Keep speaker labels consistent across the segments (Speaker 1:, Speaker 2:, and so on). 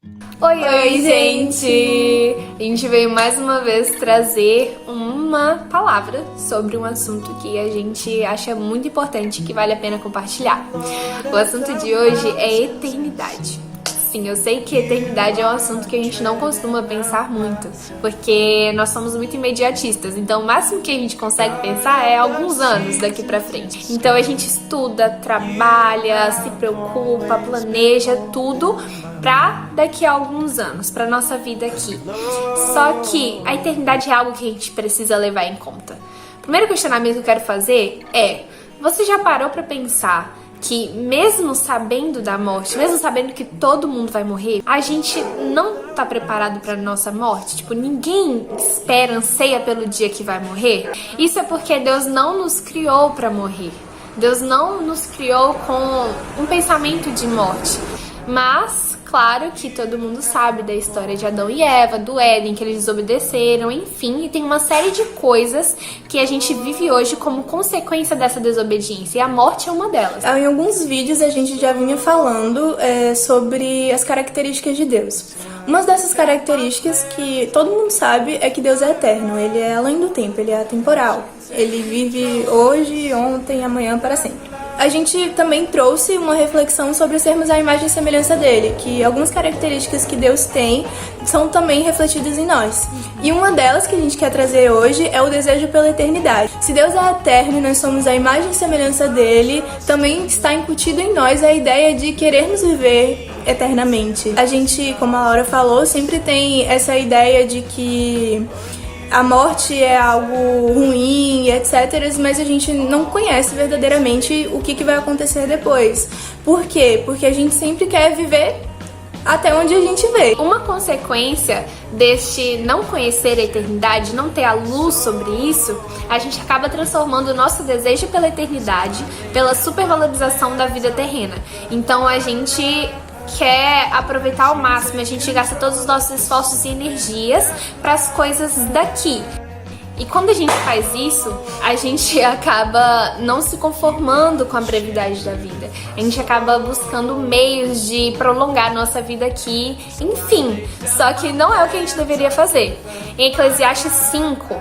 Speaker 1: Oi, gente! A gente veio mais uma vez trazer uma palavra sobre um assunto que a gente acha muito importante e que vale a pena compartilhar. O assunto de hoje é eternidade. Sim, eu sei que eternidade é um assunto que a gente não costuma pensar muito, porque nós somos muito imediatistas, então o máximo que a gente consegue pensar é alguns anos daqui pra frente. Então a gente estuda, trabalha, se preocupa, planeja tudo pra daqui a alguns anos, pra nossa vida aqui. Só que a eternidade é algo que a gente precisa levar em conta. O primeiro questionamento que eu quero fazer é: você já parou pra pensar que mesmo sabendo da morte, mesmo sabendo que todo mundo vai morrer, a gente não tá preparado pra nossa morte? Tipo, ninguém espera, anseia pelo dia que vai morrer. Isso é porque Deus não nos criou pra morrer. Deus não nos criou com um pensamento de morte. Mas, claro que todo mundo sabe da história de Adão e Eva, do Éden, que eles desobedeceram, enfim, e tem uma série de coisas que a gente vive hoje como consequência dessa desobediência, e a morte é uma delas.
Speaker 2: Em alguns vídeos a gente já vinha falando sobre as características de Deus. Uma dessas características que todo mundo sabe é que Deus é eterno, ele é além do tempo, ele é atemporal. Ele vive hoje, ontem, amanhã, para sempre. A gente também trouxe uma reflexão sobre sermos a imagem e semelhança dele, que algumas características que Deus tem são também refletidas em nós. E uma delas que a gente quer trazer hoje é o desejo pela eternidade. Se Deus é eterno e nós somos a imagem e semelhança dele, também está incutido em nós a ideia de querermos viver eternamente. A gente, como a Laura falou, sempre tem essa ideia de que a morte é algo ruim, etc., mas a gente não conhece verdadeiramente o que vai acontecer depois. Por quê? Porque a gente sempre quer viver até onde a gente vê.
Speaker 1: Uma consequência deste não conhecer a eternidade, não ter a luz sobre isso, a gente acaba transformando o nosso desejo pela eternidade pela supervalorização da vida terrena. Então a gente quer aproveitar ao máximo, a gente gasta todos os nossos esforços e energias para as coisas daqui. E quando a gente faz isso, a gente acaba não se conformando com a brevidade da vida. A gente acaba buscando meios de prolongar nossa vida aqui, enfim. Só que não é o que a gente deveria fazer. Em Eclesiastes 5,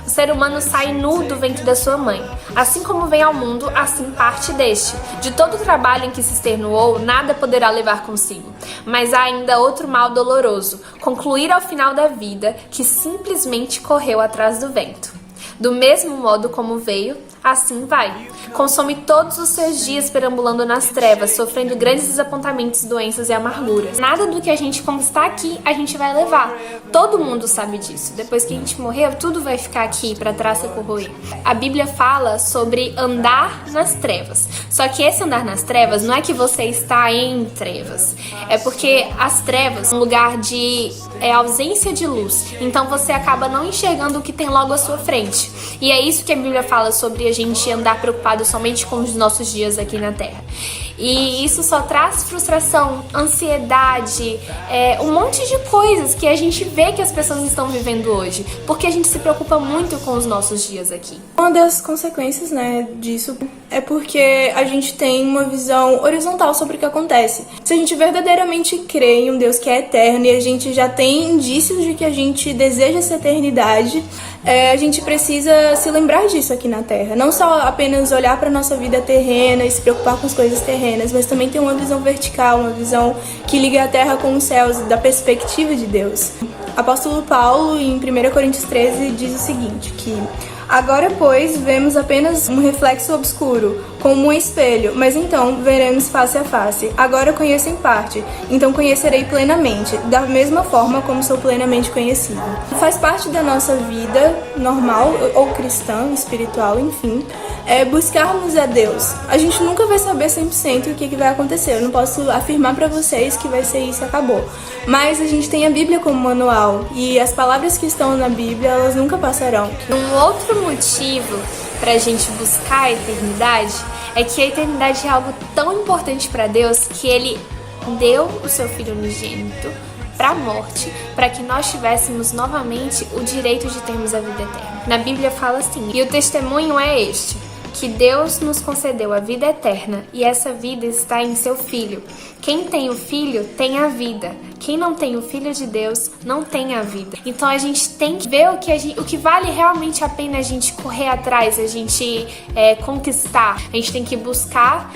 Speaker 1: o ser humano sai nu do ventre da sua mãe. Assim como vem ao mundo, assim parte deste. De todo o trabalho em que se extenuou, nada poderá levar consigo. Mas há ainda outro mal doloroso: concluir ao final da vida que simplesmente correu atrás do vento. Do mesmo modo como veio, assim vai. Consome todos os seus dias perambulando nas trevas, sofrendo grandes desapontamentos, doenças e amarguras. Nada do que a gente conquistar aqui, a gente vai levar. Todo mundo sabe disso. Depois que a gente morrer, tudo vai ficar aqui para trás se corroer. A Bíblia fala sobre andar nas trevas. Só que esse andar nas trevas não é que você está em trevas. É porque as trevas são um lugar de ausência de luz. Então você acaba não enxergando o que tem logo à sua frente. E é isso que a Bíblia fala sobre a gente andar preocupado somente com os nossos dias aqui na Terra. E isso só traz frustração, ansiedade, um monte de coisas que a gente vê que as pessoas estão vivendo hoje, porque a gente se preocupa muito com os nossos dias aqui.
Speaker 2: Uma das consequências, disso é porque a gente tem uma visão horizontal sobre o que acontece. Se a gente verdadeiramente crê em um Deus que é eterno e a gente já tem indícios de que a gente deseja essa eternidade, a gente precisa se lembrar disso aqui na Terra. Não só apenas olhar para a nossa vida terrena e se preocupar com as coisas terrenas, mas também ter uma visão vertical, uma visão que liga a Terra com os céus, da perspectiva de Deus. Apóstolo Paulo, em 1 Coríntios 13, diz o seguinte, que agora, pois, vemos apenas um reflexo obscuro, como um espelho, mas então veremos face a face. Agora conheço em parte, então conhecerei plenamente, da mesma forma como sou plenamente conhecido. Faz parte da nossa vida normal, ou cristã, espiritual, enfim, buscarmos a Deus. A gente nunca vai saber 100% o que vai acontecer. Eu não posso afirmar pra vocês que vai ser isso e acabou. Mas a gente tem a Bíblia como manual, e as palavras que estão na Bíblia, elas nunca passarão.
Speaker 1: Um outro motivo pra gente buscar a eternidade é que a eternidade é algo tão importante pra Deus que Ele deu o seu Filho unigênito para a morte, para que nós tivéssemos novamente o direito de termos a vida eterna. Na Bíblia fala assim: e o testemunho é este, que Deus nos concedeu a vida eterna e essa vida está em seu Filho. Quem tem o Filho tem a vida. Quem não tem o Filho de Deus não tem a vida. Então a gente tem que ver o que vale realmente a pena a gente correr atrás, a gente conquistar. A gente tem que buscar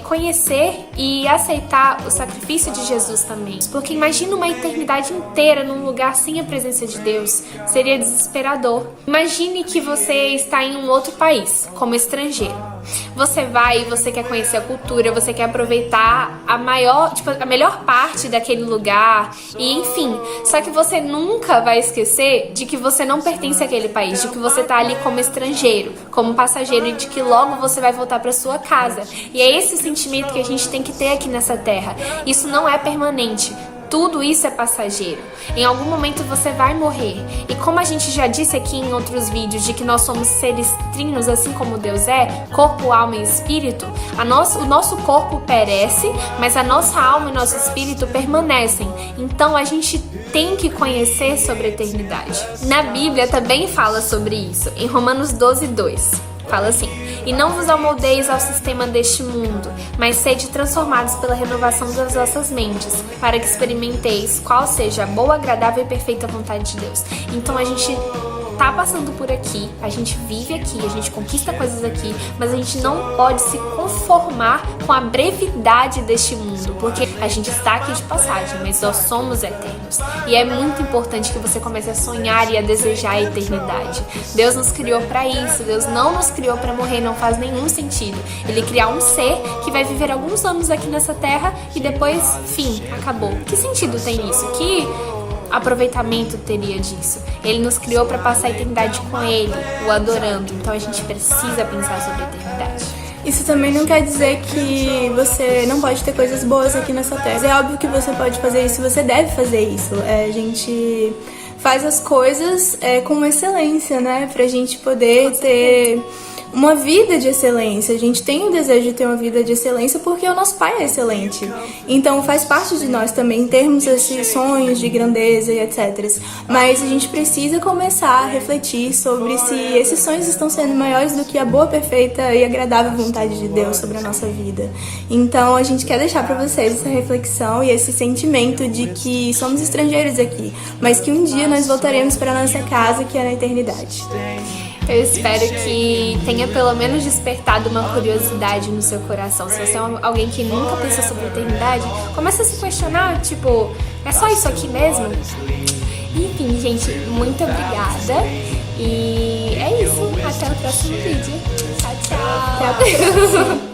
Speaker 1: conhecer e aceitar o sacrifício de Jesus também. Porque imagina uma eternidade inteira num lugar sem a presença de Deus. Seria desesperador. Imagine que você está em um outro país, como estrangeiro. Você vai e você quer conhecer a cultura, você quer aproveitar a melhor parte daquele lugar, e enfim. Só que você nunca vai esquecer de que você não pertence àquele país, de que você tá ali como estrangeiro, como passageiro, e de que logo você vai voltar para sua casa. E é esse sentimento que a gente tem que ter aqui nessa terra. Isso não é permanente. Tudo isso é passageiro. Em algum momento você vai morrer. E como a gente já disse aqui em outros vídeos, de que nós somos seres trinos, assim como Deus é, corpo, alma e espírito, o nosso corpo perece, mas a nossa alma e nosso espírito permanecem. Então a gente tem que conhecer sobre a eternidade. Na Bíblia também fala sobre isso, em Romanos 12:2. Fala assim: e não vos amoldeis ao sistema deste mundo, mas sede transformados pela renovação das vossas mentes, para que experimenteis qual seja a boa, agradável e perfeita vontade de Deus. Então a gente tá passando por aqui, a gente vive aqui, a gente conquista coisas aqui, mas a gente não pode se conformar com a brevidade deste mundo, porque a gente está aqui de passagem, mas nós somos eternos. E é muito importante que você comece a sonhar e a desejar a eternidade. Deus nos criou para isso, Deus não nos criou para morrer, não faz nenhum sentido. Ele criar um ser que vai viver alguns anos aqui nessa terra e depois, fim, acabou. Que sentido tem isso? Que aproveitamento teria disso? Ele nos criou para passar a eternidade com Ele, o adorando. Então a gente precisa pensar sobre a eternidade.
Speaker 2: Isso também não quer dizer que você não pode ter coisas boas aqui nessa terra. É óbvio que você pode fazer isso, você deve fazer isso. A gente faz as coisas com excelência, né? Pra gente poder ter uma vida de excelência. A gente tem o desejo de ter uma vida de excelência porque o nosso Pai é excelente. Então faz parte de nós também termos esses sonhos de grandeza e etc. Mas a gente precisa começar a refletir sobre se esses sonhos estão sendo maiores do que a boa, perfeita e agradável vontade de Deus sobre a nossa vida. Então a gente quer deixar para vocês essa reflexão e esse sentimento de que somos estrangeiros aqui, mas que um dia nós voltaremos para a nossa casa, que é na eternidade.
Speaker 1: Eu espero que tenha pelo menos despertado uma curiosidade no seu coração. Se você é alguém que nunca pensou sobre a eternidade, começa a se questionar, tipo, é só isso aqui mesmo? Enfim, gente, muito obrigada. E é isso. Até o próximo vídeo. Tchau, tchau.
Speaker 2: Até a próxima.